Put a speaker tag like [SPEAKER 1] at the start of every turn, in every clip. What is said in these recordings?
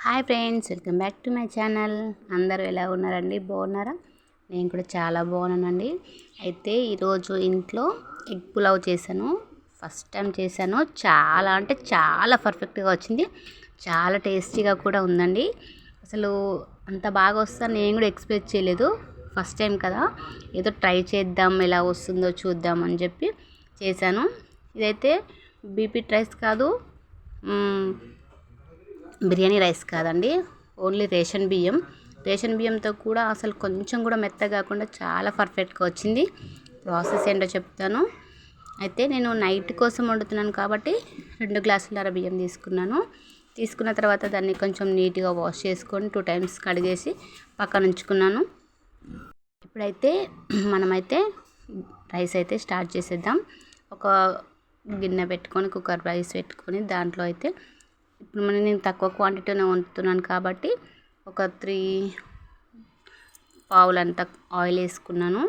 [SPEAKER 1] Hi friends, welcome back to my channel. అందరూ ఎలా ఉన్నారండి? బాగున్నారా? నేను కూడా చాలా బాగున్నానండి. అయితే ఈరోజు ఇంట్లో ఎగ్ పులావ్ చేశాను. ఫస్ట్ టైం చేశాను. చాలా అంటే చాలా పర్ఫెక్ట్గా వచ్చింది. చాలా టేస్టీగా కూడా ఉందండి. అసలు అంత బాగా వస్తుందని నేను కూడా ఎక్స్పెక్ట్ చేయలేదు. ఫస్ట్ టైం కదా, ఏదో ట్రై చేద్దాం, ఎలా వస్తుందో చూద్దాం అని చెప్పి చేశాను. ఇదైతే బీపీ రైస్ కాదు, బిర్యానీ రైస్ కాదండి, ఓన్లీ రేషన్ బియ్యంతో కూడా అసలు కొంచెం కూడా మెత్తగా కాకుండా చాలా పర్ఫెక్ట్గా వచ్చింది. ప్రాసెస్ ఏంటో చెప్తాను. అయితే నేను నైట్ కోసం వండుతున్నాను కాబట్టి 2 గ్లాసుల బియ్యం తీసుకున్న తర్వాత దాన్ని కొంచెం నీట్గా వాష్ చేసుకొని 2 టైమ్స్ కడిగేసి పక్కన ఉంచుకున్నాను. ఇప్పుడైతే మనమైతే రైస్ అయితే స్టార్ట్ చేసేద్దాం. ఒక గిన్నె పెట్టుకొని కుక్కర్ రైస్ పెట్టుకొని దాంట్లో అయితే ఇప్పుడు నేను తక్కువ క్వాంటిటీనే వండుతున్నాను కాబట్టి ఒక 3 పావులంత ఆయిల్ వేసుకున్నాను.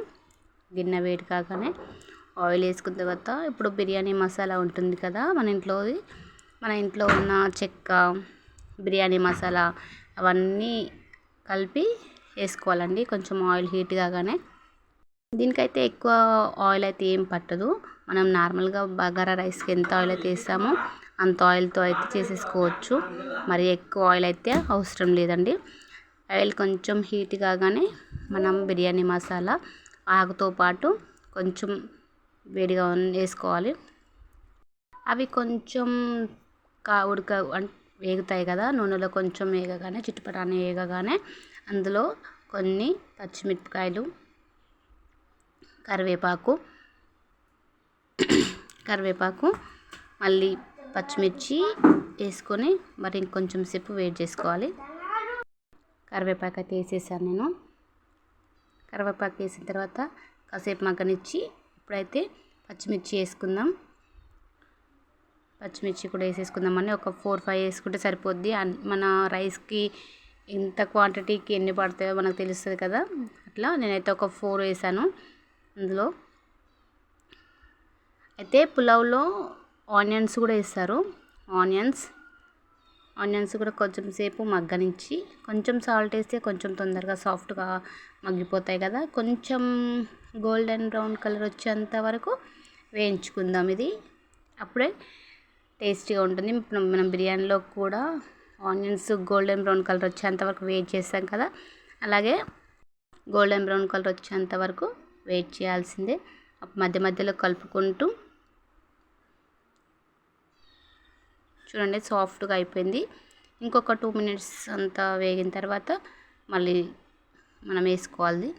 [SPEAKER 1] గిన్నె వేడి కాగానే ఆయిల్ వేసుకున్న తర్వాత ఇప్పుడు బిర్యానీ మసాలా ఉంటుంది కదా మన ఇంట్లో ఉన్న చెక్క, బిర్యానీ మసాలా అవన్నీ కలిపి వేసుకోవాలండి. కొంచెం ఆయిల్ హీట్ కాగానే, దీనికైతే ఎక్కువ ఆయిల్ అయితే ఏం పట్టదు. మనం నార్మల్గా బగారా రైస్కి ఎంత ఆయిల్ అయితే వేస్తామో అంత ఆయిల్తో అయితే చేసేసుకోవచ్చు. మరి ఎక్కువ ఆయిల్ అయితే అవసరం లేదండి. ఆయిల్ కొంచెం హీట్ కాగానే మనం బిర్యానీ మసాలా ఆకుతో పాటు కొంచెం వేడిగా వేసుకోవాలి. అవి కొంచెం వేగుతాయి కదా, నూనెలో కొంచెం వేగగానే చిట్టుపటాన్ని వేగగానే అందులో కొన్ని పచ్చిమిరపకాయలు, కరివేపాకు మళ్ళీ పచ్చిమిర్చి వేసుకొని మరి ఇంకొంచెం సేపు వేడి చేసుకోవాలి. కరివేపాకు అయితే వేసేసాను నేను. కరివేపాకు వేసిన తర్వాత కాసేపు మగ్గనిచ్చి ఇప్పుడైతే పచ్చిమిర్చి వేసుకుందాం. పచ్చిమిర్చి కూడా వేసేసుకుందామని ఒక 4-5 వేసుకుంటే సరిపోద్ది. మన రైస్కి ఎంత క్వాంటిటీకి ఎన్ని పడతాయో మనకు తెలుస్తుంది కదా, అట్లా నేనైతే ఒక 4 వేసాను. అందులో అయితే పులావ్లో ఆనియన్స్ కూడా వేస్తారు. ఆనియన్స్ కూడా కొంచెం సేపు మగ్గనిచ్చి కొంచెం సాల్ట్ వేస్తే కొంచెం తొందరగా సాఫ్ట్గా మగ్గిపోతాయి కదా. కొంచెం గోల్డెన్ బ్రౌన్ కలర్ వచ్చేంత వరకు వేయించుకుందాం. ఇది అప్పుడే టేస్టీగా ఉంటుంది. మనం బిర్యానీలో కూడా ఆనియన్స్ గోల్డెన్ బ్రౌన్ కలర్ వచ్చేంత వరకు వెయిట్ చేస్తాం కదా, అలాగే గోల్డెన్ బ్రౌన్ కలర్ వచ్చేంత వరకు వెయిట్ చేయాల్సిందే. మధ్య మధ్యలో కలుపుకుంటూ చూడండి, సాఫ్ట్గా అయిపోయింది. ఇంకొక 2 మినిట్స్ అంతా వేగిన తర్వాత మళ్ళీ మనం వేసుకోవాలి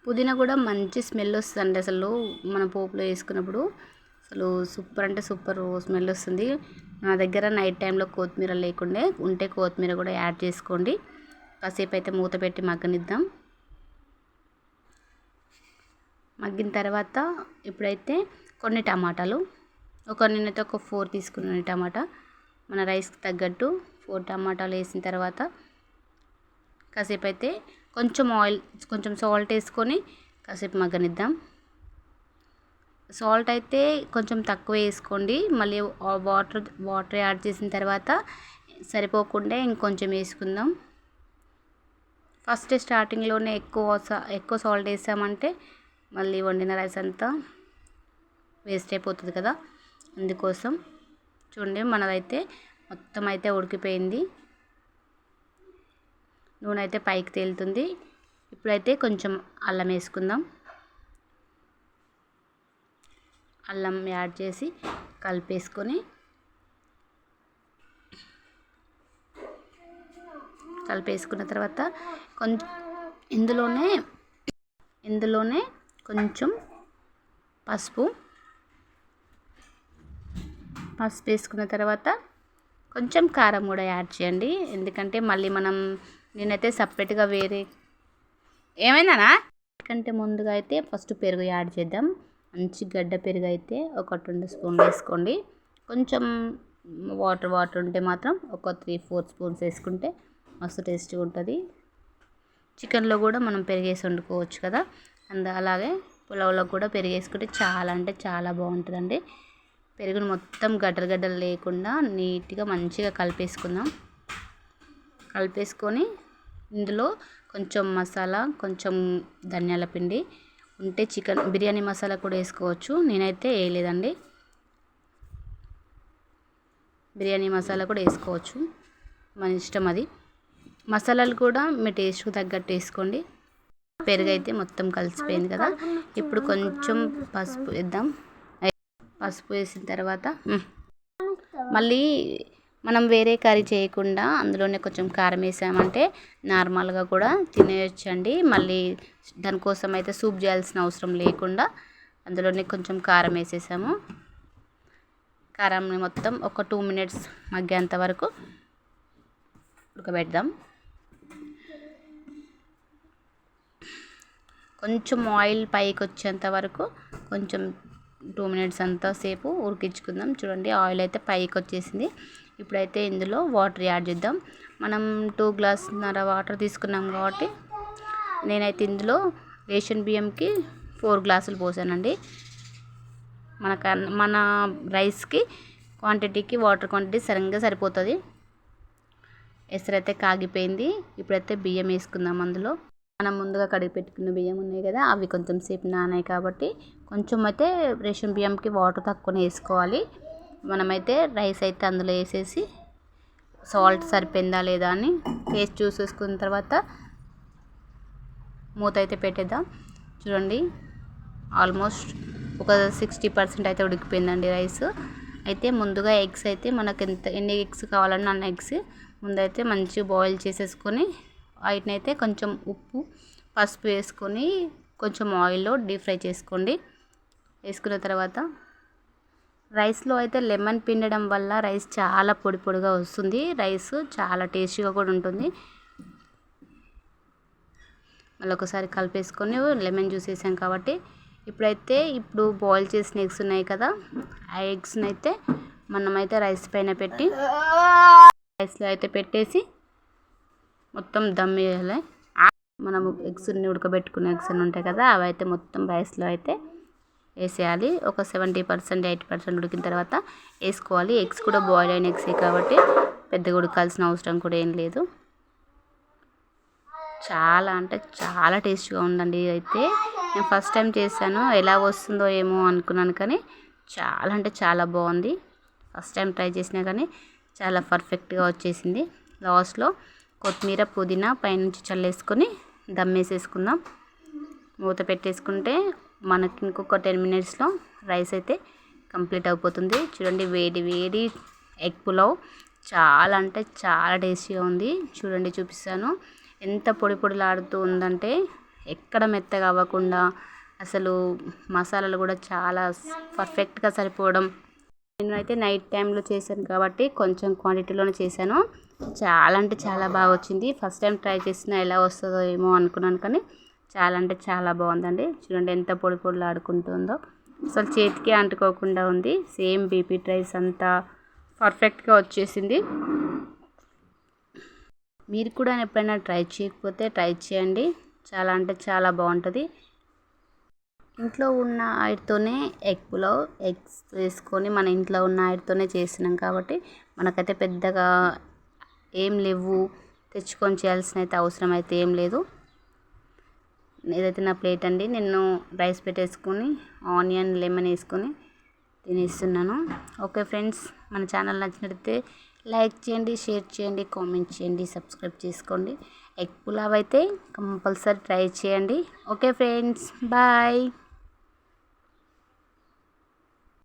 [SPEAKER 1] పుదీనా కూడా మంచి స్మెల్ వస్తుందండి. అసలు మన పోపులో వేసుకున్నప్పుడు అసలు సూపర్ అంటే సూపర్ స్మెల్ వస్తుంది. నా దగ్గర నైట్ టైంలో కొత్తిమీర లేకుండే, ఉంటే కొత్తిమీర కూడా యాడ్ చేసుకోండి. కాసేపు అయితే మూత పెట్టి మగ్గనిద్దాం. మగ్గిన తర్వాత ఇప్పుడైతే కొన్ని టమాటాలు, నేనైతే ఒక 4 తీసుకున్నాను టమాటా. మన రైస్కి తగ్గట్టు 4 టమాటాలు వేసిన తర్వాత కాసేపు అయితే కొంచెం ఆయిల్, కొంచెం సాల్ట్ వేసుకొని కాసేపు మగ్గనిద్దాం. సాల్ట్ అయితే కొంచెం తక్కువ వేసుకోండి. మళ్ళీ వాటర్ యాడ్ చేసిన తర్వాత సరిపోకుండా ఇంకొంచెం వేసుకుందాం. ఫస్ట్ స్టార్టింగ్లోనే ఎక్కువ సాల్ట్ వేసామంటే మళ్ళీ వండిన రైస్ అంతా వేస్ట్ అయిపోతుంది కదా, అందుకోసం. చూడండి, మనదైతే మొత్తం అయితే ఉడికిపోయింది. నూనె అయితే పైకి తేలుతుంది. ఇప్పుడైతే కొంచెం అల్లం వేసుకుందాం. అల్లం యాడ్ చేసి కలిపేసుకున్న తర్వాత ఇందులోనే కొంచెం పసుపు వేసుకున్న తర్వాత కొంచెం కారం కూడా యాడ్ చేయండి. ఎందుకంటే మళ్ళీ నేనైతే సపరేట్గా ఎందుకంటే ముందుగా అయితే ఫస్ట్ పెరుగు యాడ్ చేద్దాం. మంచి గడ్డ పెరుగు అయితే ఒక 2 స్పూన్లు వేసుకోండి. కొంచెం వాటర్ ఉంటే మాత్రం ఒక 3-4 స్పూన్స్ వేసుకుంటే మస్తు టేస్టీగా ఉంటుంది. చికెన్లో కూడా మనం పెరిగేసి వండుకోవచ్చు కదా, అలాగే పులావ్లో కూడా పెరిగేసుకుంటే చాలా అంటే చాలా బాగుంటుందండి. పెరుగును మొత్తం గడ్డలు గడ్డలు లేకుండా నీట్గా మంచిగా కలిపేసుకొని ఇందులో కొంచెం మసాలా, కొంచెం ధనియాల పిండి ఉంటే చికెన్ బిర్యానీ మసాలా కూడా వేసుకోవచ్చు. నేనైతే వేయలేదండి. బిర్యానీ మసాలా కూడా వేసుకోవచ్చు, మన ఇష్టం అది. మసాలాలు కూడా మీ టేస్ట్కి తగ్గట్టు వేసుకోండి. పెరుగు అయితే మొత్తం కలిసిపోయింది కదా. ఇప్పుడు కొంచెం పసుపు వేద్దాం. పసుపు వేసిన తర్వాత మళ్ళీ మనం వేరే కర్రీ చేయకుండా అందులోనే కొంచెం కారం వేసామంటే నార్మల్గా కూడా తినేయొచ్చండి. మళ్ళీ దానికోసం అయితే సూప్ చేయాల్సిన అవసరం లేకుండా అందులోనే కొంచెం కారం వేసేసాము. కారాన్ని మొత్తం ఒక 2 minutes మగ్గేంత వరకు ఉడకబెడదాం. కొంచెం ఆయిల్ పైకి వచ్చేంత వరకు కొంచెం 2 minutes అంతసేపు ఉడికించుకుందాం. చూడండి ఆయిల్ అయితే పైకి వచ్చేసింది. ఇప్పుడైతే ఇందులో వాటర్ యాడ్ చేద్దాం. మనం 2 గ్లాసున్నర వాటర్ తీసుకున్నాం కాబట్టి నేనైతే ఇందులో రేషన్ బియ్యంకి 4 గ్లాసులు పోసానండి. మన రైస్కి క్వాంటిటీకి వాటర్ క్వాంటిటీ సరిగ్గా సరిపోతుంది. ఎసరైతే కాగిపోయింది. ఇప్పుడైతే బియ్యం వేసుకుందాం. అందులో మనం ముందుగా కడిగి పెట్టుకున్న బియ్యం ఉన్నాయి కదా, అవి కొంచెం సేపు నానాయి కాబట్టి కొంచెం అయితే రేషన్ బియ్యంకి వాటర్ తక్కువనే వేసుకోవాలి. మనమైతే రైస్ అయితే అందులో వేసేసి సాల్ట్ సరిపోయిందా లేదా అని టేస్ట్ చూసేసుకున్న తర్వాత మూత అయితే పెట్టేద్దాం. చూడండి ఆల్మోస్ట్ ఒక 60% అయితే ఉడికిపోయిందండి రైస్. అయితే ముందుగా ఎగ్స్ అయితే మనకు ఎన్ని ఎగ్స్ కావాలన్నా అన్న ఎగ్స్ ముందైతే మంచిగా బాయిల్ చేసేసుకొని వాటిని అయితే కొంచెం ఉప్పు, పసుపు వేసుకొని కొంచెం ఆయిల్లో డీప్ ఫ్రై చేసుకోండి. వేసుకున్న తర్వాత రైస్లో అయితే లెమన్ పిండడం వల్ల రైస్ చాలా పొడి పొడిగా వస్తుంది. రైస్ చాలా టేస్టీగా కూడా ఉంటుంది. మళ్ళీ ఒకసారి కలిపేసుకొని లెమన్ జ్యూస్ వేసాం కాబట్టి ఇప్పుడు బాయిల్ చేసిన ఎగ్స్ ఉన్నాయి కదా, ఆ ఎగ్స్ని అయితే మనమైతే రైస్ పైన పెట్టి రైస్లో అయితే పెట్టేసి మొత్తం దమ్ వేయాలి. మనము ఎగ్స్ని ఉడకబెట్టుకునే ఎగ్స్ అని ఉంటాయి కదా, అవి అయితే మొత్తం రైస్లో అయితే వేసేయాలి. ఒక 70% 80% ఉడికిన తర్వాత వేసుకోవాలి. ఎగ్స్ కూడా బాయిల్ అయిన ఎగ్సే కాబట్టి పెద్దగా ఉడకాల్సిన అవసరం కూడా ఏం లేదు. చాలా అంటే చాలా టేస్ట్గా ఉందండి. అయితే నేను ఫస్ట్ టైం చేశాను, ఎలా వస్తుందో ఏమో అనుకున్నాను, కానీ చాలా అంటే చాలా బాగుంది. ఫస్ట్ టైం ట్రై చేసినా కానీ చాలా పర్ఫెక్ట్గా వచ్చేసింది. లాస్ట్లో కొత్తిమీర, పుదీనా పైనుంచి చల్లేసుకొని దమ్ వేసేసుకుందాం. మూత పెట్టేసుకుంటే మనకి ఇంకొక 10 minutesలో రైస్ అయితే కంప్లీట్ అయిపోతుంది. చూడండి వేడి వేడి ఎగ్ పులావ్ చాలా అంటే చాలా టేస్టీగా ఉంది. చూడండి చూపిస్తాను. ఎంత పొడి పొడిలాడుతూ ఉందంటే ఎక్కడ మెత్తగా అవ్వకుండా, అసలు మసాలాలు కూడా చాలా పర్ఫెక్ట్గా సరిపోవడం. నేనైతే నైట్ టైంలో చేశాను కాబట్టి కొంచెం క్వాంటిటీలోనే చేశాను. చాలా అంటే చాలా బాగా వచ్చింది. ఫస్ట్ టైం ట్రై చేసినా ఎలా వస్తుందో ఏమో అనుకున్నాను, కానీ చాలా అంటే చాలా బాగుందండి. చూడండి ఎంత పొడి పొడిలా ఆడుకుంటుందో, అసలు చేతికి అంటుకోకుండా ఉంది. సేమ్ బీపీటీ రైస్ అంతా పర్ఫెక్ట్గా వచ్చేసింది. మీరు కూడా ఎప్పుడైనా ట్రై చేయకపోతే ట్రై చేయండి. చాలా అంటే చాలా బాగుంటుంది. ఇంట్లో ఉన్న ఆయిల్తోనే ఎగ్ పులావ్, ఎగ్స్ వేసుకొని మన ఇంట్లో ఉన్న ఆయిల్తోనే చేస్తున్నాం కాబట్టి మనకైతే పెద్దగా ఏం లేవు, తెచ్చుకొని చేయాల్సిన అయితే అవసరం అయితే ఏం లేదు. ఇదైతే నా ప్లేట్ అండి. నేను రైస్ పెట్టేసుకొని ఆనియన్, లెమన్ వేసుకొని తినేస్తున్నాను. ఓకే ఫ్రెండ్స్, మన ఛానల్ నచ్చినట్లయితే లైక్ చేయండి, షేర్ చేయండి, కామెంట్ చేయండి, సబ్స్క్రైబ్ చేసుకోండి. ఎగ్ పులావ్ అయితే కంపల్సరీ ట్రై చేయండి. Okay friends, bye.